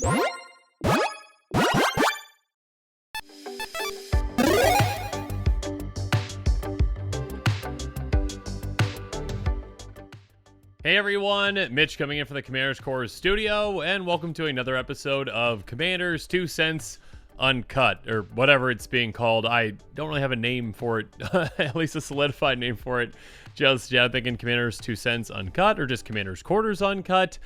Hey everyone, Mitch coming in from the Commander's Core studio, and welcome to another episode of Commander's 2 Cents Uncut, or whatever it's being called. I don't really have a name for it, at least a solidified name for it just yet. I'm thinking Commander's 2 Cents Uncut, or just Commander's Quarters Uncut.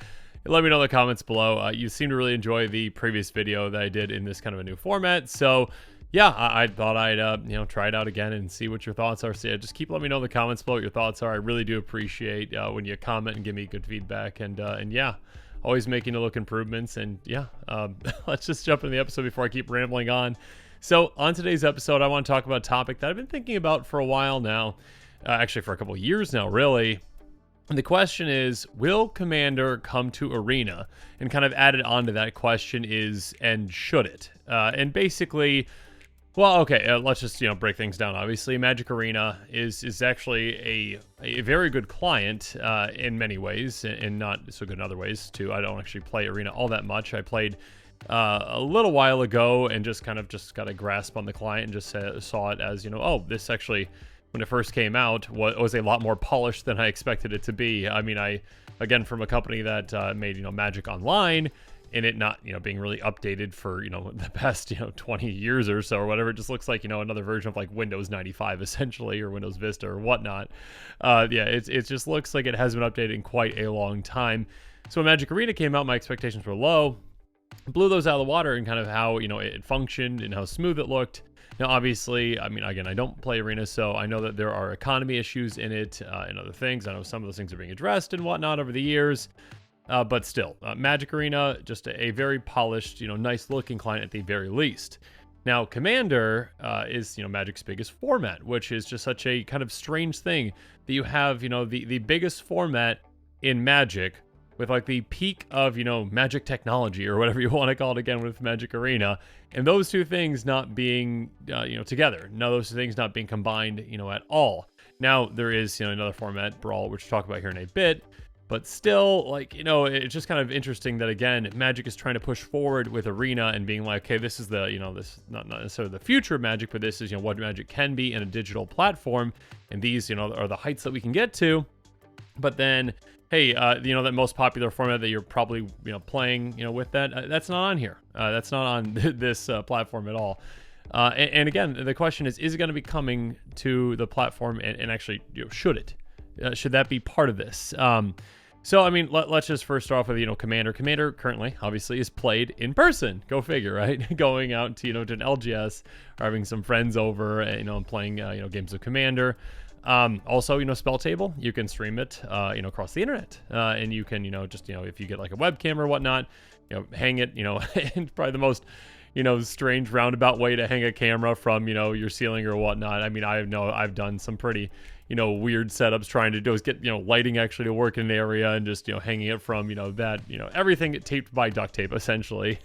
Let me know in the comments below. You seem to really enjoy the previous video that I did in this kind of a new format, so yeah, I thought I'd try it out again and see what your thoughts are. So yeah, just keep letting me know in the comments below what your thoughts are. I really do appreciate when you comment and give me good feedback. And yeah, always making to look improvements. And yeah, let's just jump into the episode before I keep rambling on. So on today's episode, I want to talk about a topic that I've been thinking about for a while now, actually for a couple of years now, really. And the question is, will Commander come to Arena? And kind of added on to that question is, and should it? And basically, well, okay, let's just, break things down. Obviously, Magic Arena is actually a very good client in many ways, and not so good in other ways, too. I don't actually play Arena all that much. I played a little while ago and just got a grasp on the client and just saw it as, oh, this actually, when it first came out, was a lot more polished than I expected it to be. I mean, again, from a company that made, Magic Online, and it not, being really updated for, the past, 20 years or so or whatever. It just looks like, another version of like Windows 95 essentially, or Windows Vista or whatnot. Yeah, it just looks like it hasn't been updated in quite a long time. So when Magic Arena came out, my expectations were low. Blew those out of the water and kind of how, it functioned and how smooth it looked. Now, obviously, I mean, again, I don't play Arena, so I know that there are economy issues in it and other things. I know some of those things are being addressed and whatnot over the years. But still, Magic Arena, just a very polished, nice looking client at the very least. Now, Commander is, Magic's biggest format, which is just such a kind of strange thing that you have, the biggest format in Magic with like the peak of, Magic technology or whatever you want to call it again with Magic Arena. And those two things not being, together. Now, those two things not being combined, at all. Now, there is, another format, Brawl, which we'll talk about here in a bit. But still, like, it's just kind of interesting that, again, Magic is trying to push forward with Arena and being like, okay, this is the, this not necessarily the future of Magic, but this is, what Magic can be in a digital platform. And these, are the heights that we can get to. But then, hey, that most popular format that you're probably, playing, with that's not on here. That's not on this platform at all. And again, the question is it going to be coming to the platform and actually, should it? Should that be part of this? So, I mean, let's just first start off with, Commander. Commander currently, obviously, is played in person. Go figure, right? Going out to, to an LGS or having some friends over, and playing, games of Commander. Also, Spell Table, you can stream it, across the internet. And you can, just, if you get like a webcam or whatnot, hang it, and probably the most, strange roundabout way to hang a camera from, your ceiling or whatnot. I mean, I've done some pretty, weird setups trying to do is get, lighting actually to work in an area and just, hanging it from, that, everything taped by duct tape essentially.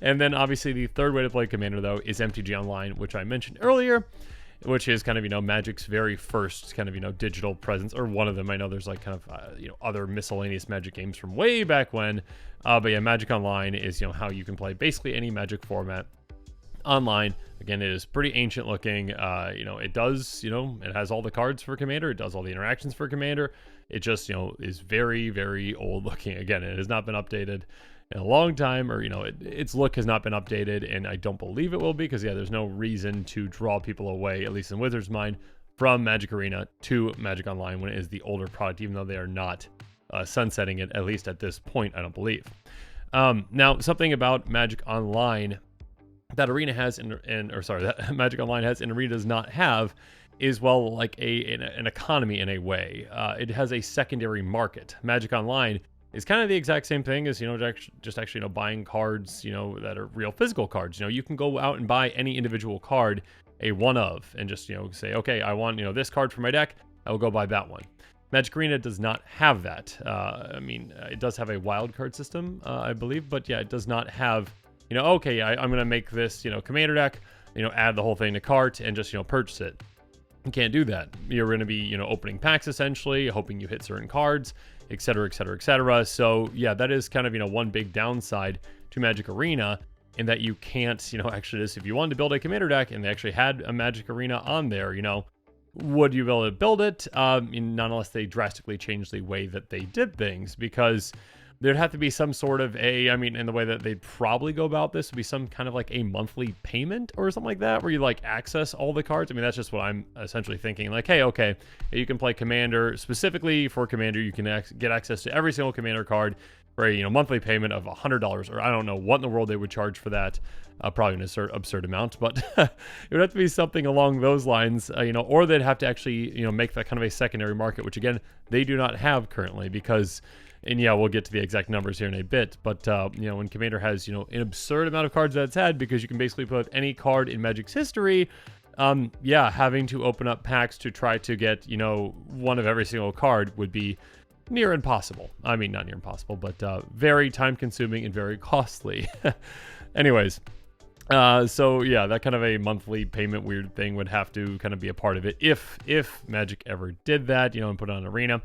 And then obviously the third way to play Commander though is MTG Online, which I mentioned earlier, which is kind of, Magic's very first kind of, digital presence, or one of them. I know there's like kind of, other miscellaneous Magic games from way back when. But yeah, Magic Online is, how you can play basically any Magic format online. Again, it is pretty ancient looking. It does, it has all the cards for Commander. It does all the interactions for Commander. It just, is very, very old looking. Again, it has not been updated in a long time, or, its look has not been updated, and I don't believe it will be, because, yeah, there's no reason to draw people away, at least in Wizards' mind, from Magic Arena to Magic Online when it is the older product, even though they are not sunsetting it, at least at this point, I don't believe. Now, something about Magic Online that Arena has that Magic Online has and Arena does not have is, well, like an economy in a way. It has a secondary market. Magic Online is kind of the exact same thing as, just actually, buying cards, that are real physical cards. You can go out and buy any individual card, a one of, and just, say, okay, I want, this card for my deck. I will go buy that one. Magic Arena does not have that. I mean, it does have a wild card system, I believe, but yeah, it does not have, okay, I'm going to make this, Commander deck, add the whole thing to cart and just, purchase it. You can't do that. You're going to be, opening packs essentially, hoping you hit certain cards, et cetera, et cetera, et cetera. So yeah, that is kind of, one big downside to Magic Arena, in that you can't, actually just, if you wanted to build a Commander deck and they actually had a Magic Arena on there, would you be able to build it? Not unless they drastically changed the way that they did things, because there'd have to be some sort of and the way that they'd probably go about this would be some kind of like a monthly payment or something like that, where you like access all the cards. That's just what I'm essentially thinking. Like, hey, okay, you can play Commander. Specifically for Commander, you can get access to every single Commander card for a monthly payment of $100, or I don't know what in the world they would charge for that. Probably an absurd amount, but it would have to be something along those lines, or they'd have to actually, make that kind of a secondary market, which again, they do not have currently, because, and yeah, we'll get to the exact numbers here in a bit, but, when Commander has, an absurd amount of cards that it's had, because you can basically put any card in Magic's history, having to open up packs to try to get, one of every single card would be near impossible. Not near impossible, but very time consuming and very costly. Anyways, so yeah, that kind of a monthly payment weird thing would have to kind of be a part of it if Magic ever did that, and put on Arena.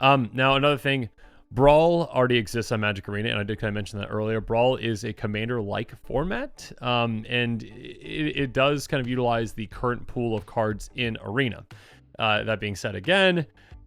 Now another thing, Brawl already exists on Magic Arena, and I did kind of mention that earlier. Brawl is a Commander-like format, and it does kind of utilize the current pool of cards in Arena. That being said, again,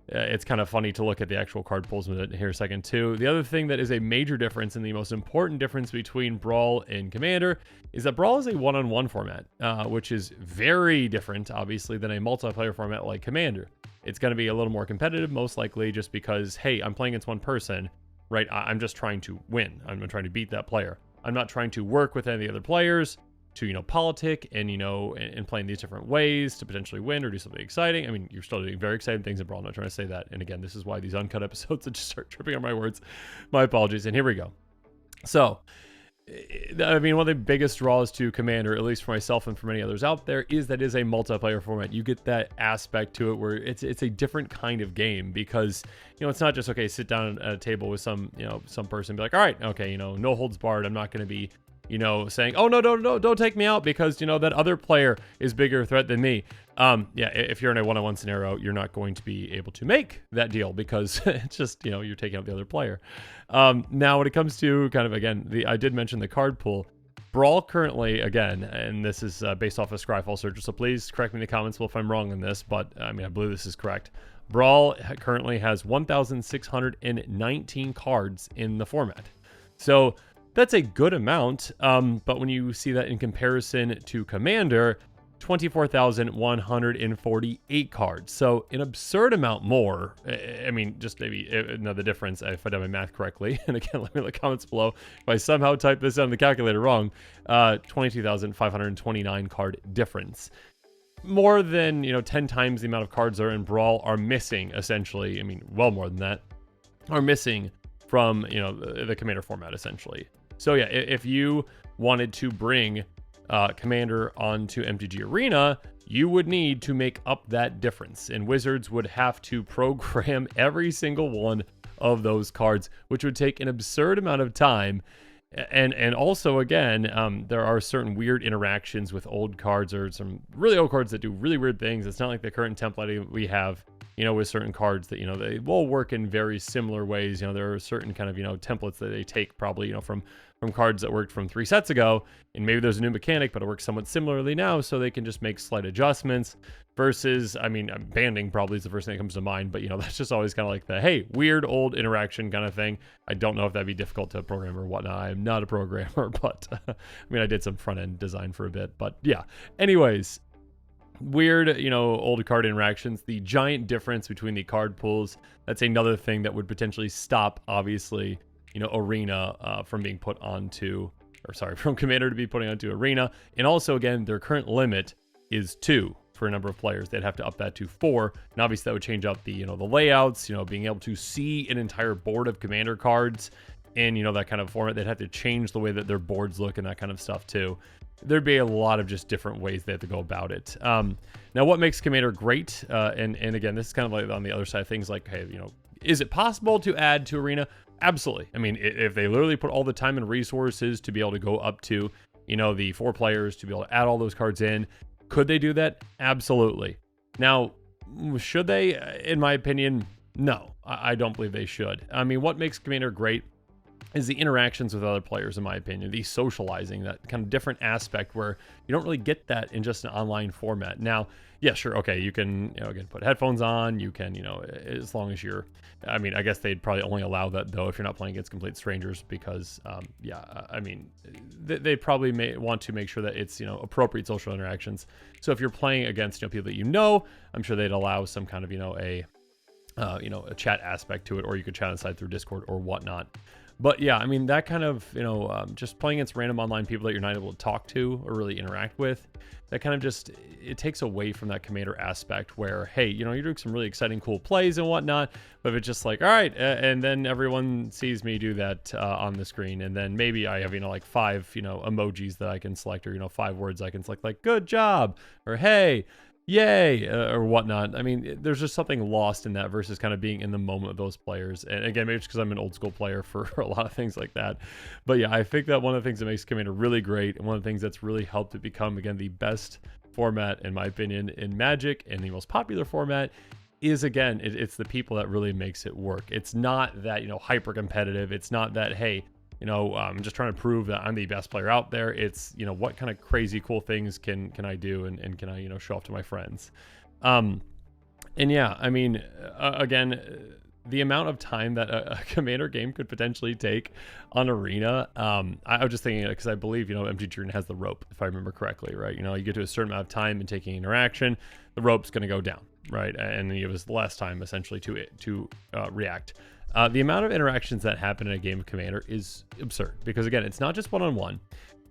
it's kind of funny to look at the actual card pools here in a second too. The other thing that is a major difference, and the most important difference between Brawl and Commander, is that Brawl is a one-on-one format, which is very different, obviously, than a multiplayer format like Commander. It's going to be a little more competitive, most likely, just because, hey, I'm playing against one person, right? I'm just trying to win. I'm trying to beat that player. I'm not trying to work with any of the other players to, politic and, and play in these different ways to potentially win or do something exciting. You're still doing very exciting things in Brawl. I'm not trying to say that. And again, this is why these uncut episodes just start tripping on my words. My apologies. And here we go. So, one of the biggest draws to Commander, at least for myself and for many others out there, is that it is a multiplayer format. You get that aspect to it where it's a different kind of game, because, it's not just, okay, sit down at a table with some person and be like, all right, okay, no holds barred. I'm not going to be saying, oh, no, don't take me out because, that other player is bigger threat than me. If you're in a one-on-one scenario, you're not going to be able to make that deal, because it's just, you're taking out the other player. Now, when it comes to kind of, again, I did mention the card pool. Brawl currently, again, and this is based off of Scryfall Searcher, so please correct me in the comments if I'm wrong on this, but I believe this is correct. Brawl currently has 1,619 cards in the format. So that's a good amount, but when you see that in comparison to Commander, 24,148 cards. So an absurd amount more. Just maybe another difference, if I did my math correctly. And again, let me know in the comments below if I somehow typed this on the calculator wrong. 22,529 card difference. More than, 10 times the amount of cards that are in Brawl are missing, essentially. Well more than that. Are missing from, the Commander format, essentially. So yeah, if you wanted to bring Commander onto MTG Arena, you would need to make up that difference, and Wizards would have to program every single one of those cards, which would take an absurd amount of time. And also, again, there are certain weird interactions with old cards, or some really old cards that do really weird things. It's not like the current template we have, with certain cards that, they will work in very similar ways. There are certain kind of, templates that they take probably, from cards that worked from 3 sets ago, and maybe there's a new mechanic, but it works somewhat similarly now, so they can just make slight adjustments. Versus, banding probably is the first thing that comes to mind, but that's just always kind of like the, hey, weird old interaction kind of thing. I don't know if that'd be difficult to program or whatnot. I'm not a programmer, but I did some front end design for a bit, but yeah. Anyways, weird, old card interactions, the giant difference between the card pools. That's another thing that would potentially stop, obviously, Arena from being put onto, from Commander to be putting onto Arena. And also, again, their current limit is 2 for a number of players. They'd have to up that to 4, and obviously that would change up the, the layouts, being able to see an entire board of Commander cards in, that kind of format. They'd have to change the way that their boards look and that kind of stuff too. There'd be a lot of just different ways they have to go about it. Now, what makes Commander great, and again, this is kind of like on the other side of things, like, hey, is it possible to add to Arena? Absolutely. If they literally put all the time and resources to be able to go up to, the 4 players, to be able to add all those cards in, could they do that? Absolutely. Now, should they? In my opinion, no. I don't believe they should. What makes Commander great is the interactions with other players, in my opinion, the socializing, that kind of different aspect where you don't really get that in just an online format. Now, yeah, sure, okay, you can, again, put headphones on, you can, as long as you're, I mean, I guess they'd probably only allow that, though, if you're not playing against complete strangers, because, yeah, I mean, they probably may want to make sure that it's, appropriate social interactions. So if you're playing against, people that I'm sure they'd allow some kind of, a chat aspect to it, or you could chat inside through Discord or whatnot. But yeah, I mean, that kind of, just playing against random online people that you're not able to talk to or really interact with, that kind of just, it takes away from that commander aspect where, hey, you're doing some really exciting, cool plays and whatnot, but if it's just like, all right, and then everyone sees me do that on the screen, and then maybe I have, like 5, emojis that I can select, or, 5 words I can select, like, good job, or hey, yay, or whatnot. I mean, there's just something lost in that versus kind of being in the moment of those players. And again, maybe it's because I'm an old school player for a lot of things like that. But yeah, I think that one of the things that makes Commander really great, and one of the things that's really helped it become, again, the best format, in my opinion, in Magic, and the most popular format, is, again, it's the people that really makes it work. It's not that, hyper competitive. It's not that, hey, I'm just trying to prove that I'm the best player out there. It's, what kind of crazy cool things can I do, and can I, show off to my friends. And yeah, I mean, again, the amount of time that a commander game could potentially take on Arena, I was just thinking, because I believe, MTG Arena has the rope, if I remember correctly, right? You get to a certain amount of time in taking interaction, the rope's going to go down, right? And you have less time, essentially, to react. The amount of interactions that happen in a game of Commander is absurd, because again, it's not just one-on-one.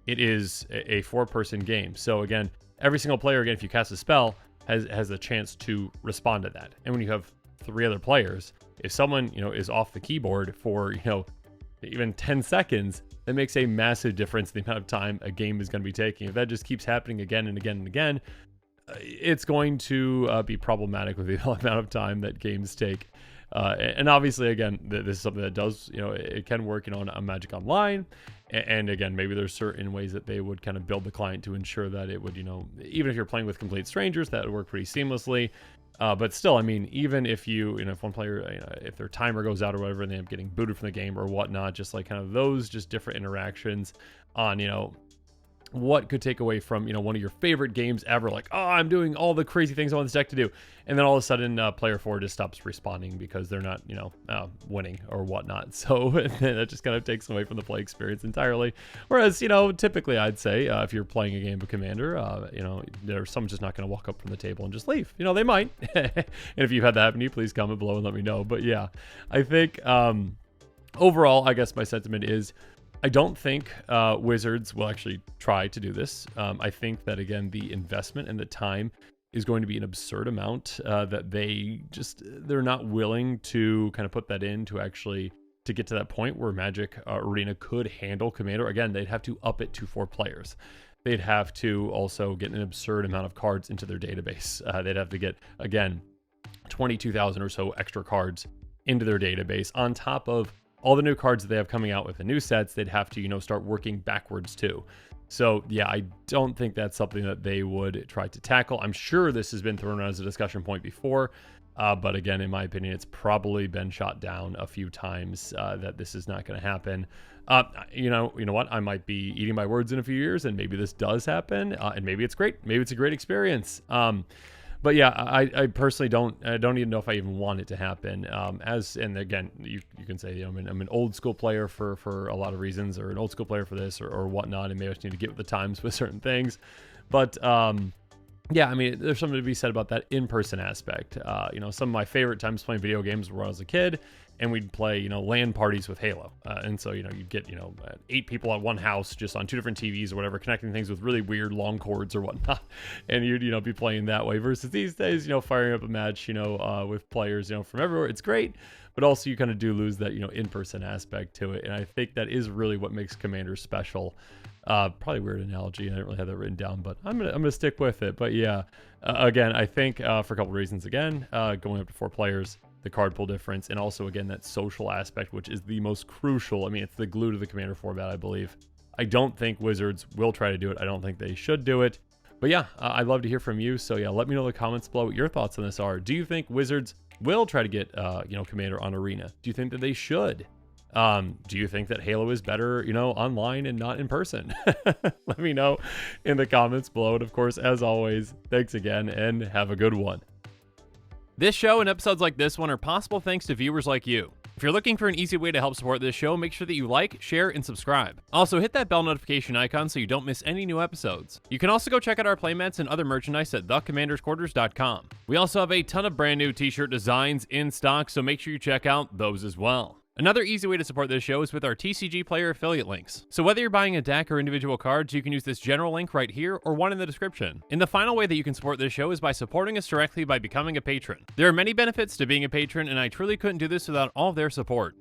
It is a 4-person game. So again, every single player, again, if you cast a spell, has a chance to respond to that. And when you have 3 other players, if someone, is off the keyboard for, even 10 seconds, that makes a massive difference in the amount of time a game is going to be taking. If that just keeps happening again and again and again, it's going to be problematic with the amount of time that games take. And obviously, again, this is something that does, it can work, on Magic Online. And again, maybe there's certain ways that they would kind of build the client to ensure that it would, even if you're playing with complete strangers, that would work pretty seamlessly. But still, I mean, even if if one player, if their timer goes out or whatever, and they end up getting booted from the game or whatnot, just like kind of those just different interactions on, what could take away from, one of your favorite games ever, like, oh, I'm doing all the crazy things I want this deck to do, and then all of a sudden player 4 just stops responding because they're not, winning or whatnot. So that just kind of takes away from the play experience entirely. Whereas, typically I'd say if you're playing a game of Commander, there's someone's just not going to walk up from the table and just leave. They might. And if you've had that happen to you, please comment below and let me know. But yeah, I think overall, I guess my sentiment is, I don't think Wizards will actually try to do this. I think that, again, the investment and the time is going to be an absurd amount that they're not willing to kind of put that in to get to that point where Magic Arena could handle Commander. Again, they'd have to up it to 4 players. They'd have to also get an absurd amount of cards into their database. They'd have to get, again, 22,000 or so extra cards into their database on top of all the new cards that they have coming out with the new sets. They'd have to, start working backwards too. So yeah, I don't think that's something that they would try to tackle. I'm sure this has been thrown out as a discussion point before, but again, in my opinion, it's probably been shot down a few times that this is not going to happen. You know what? I might be eating my words in a few years, and maybe this does happen, and maybe it's great. Maybe it's a great experience. But yeah, I personally don't even know if I even want it to happen. And again, you can say, I'm an old school player for a lot of reasons, or an old school player for this or whatnot, and maybe I just need to get with the times with certain things. But yeah, I mean, there's something to be said about that in-person aspect. Some of my favorite times playing video games were when I was a kid, and we'd play, LAN parties with Halo. And so, you'd get, 8 people at one house just on 2 different TVs or whatever, connecting things with really weird long cords or whatnot. And you'd, be playing that way versus these days, firing up a match, with players, from everywhere. It's great, but also you kind of do lose that, in-person aspect to it. And I think that is really what makes Commander special. Probably a weird analogy. I didn't really have that written down, but I'm gonna stick with it. But yeah, again, I think for a couple reasons. Again, going up to 4 players, the card pool difference, and also again that social aspect, which is the most crucial. I mean, it's the glue to the Commander format, I believe. I don't think Wizards will try to do it. I don't think they should do it. But yeah, I'd love to hear from you. So yeah, let me know in the comments below what your thoughts on this are. Do you think Wizards will try to get Commander on Arena? Do you think that they should? Do you think that Halo is better, online and not in person? Let me know in the comments below. And of course, as always, thanks again and have a good one. This show and episodes like this one are possible thanks to viewers like you. If you're looking for an easy way to help support this show, make sure that you like, share, and subscribe. Also, hit that bell notification icon so you don't miss any new episodes. You can also go check out our playmats and other merchandise at thecommandersquarters.com. We also have a ton of brand new t-shirt designs in stock, so make sure you check out those as well. Another easy way to support this show is with our TCG Player affiliate links. So whether you're buying a deck or individual cards, you can use this general link right here or one in the description. And the final way that you can support this show is by supporting us directly by becoming a patron. There are many benefits to being a patron, and I truly couldn't do this without all of their support.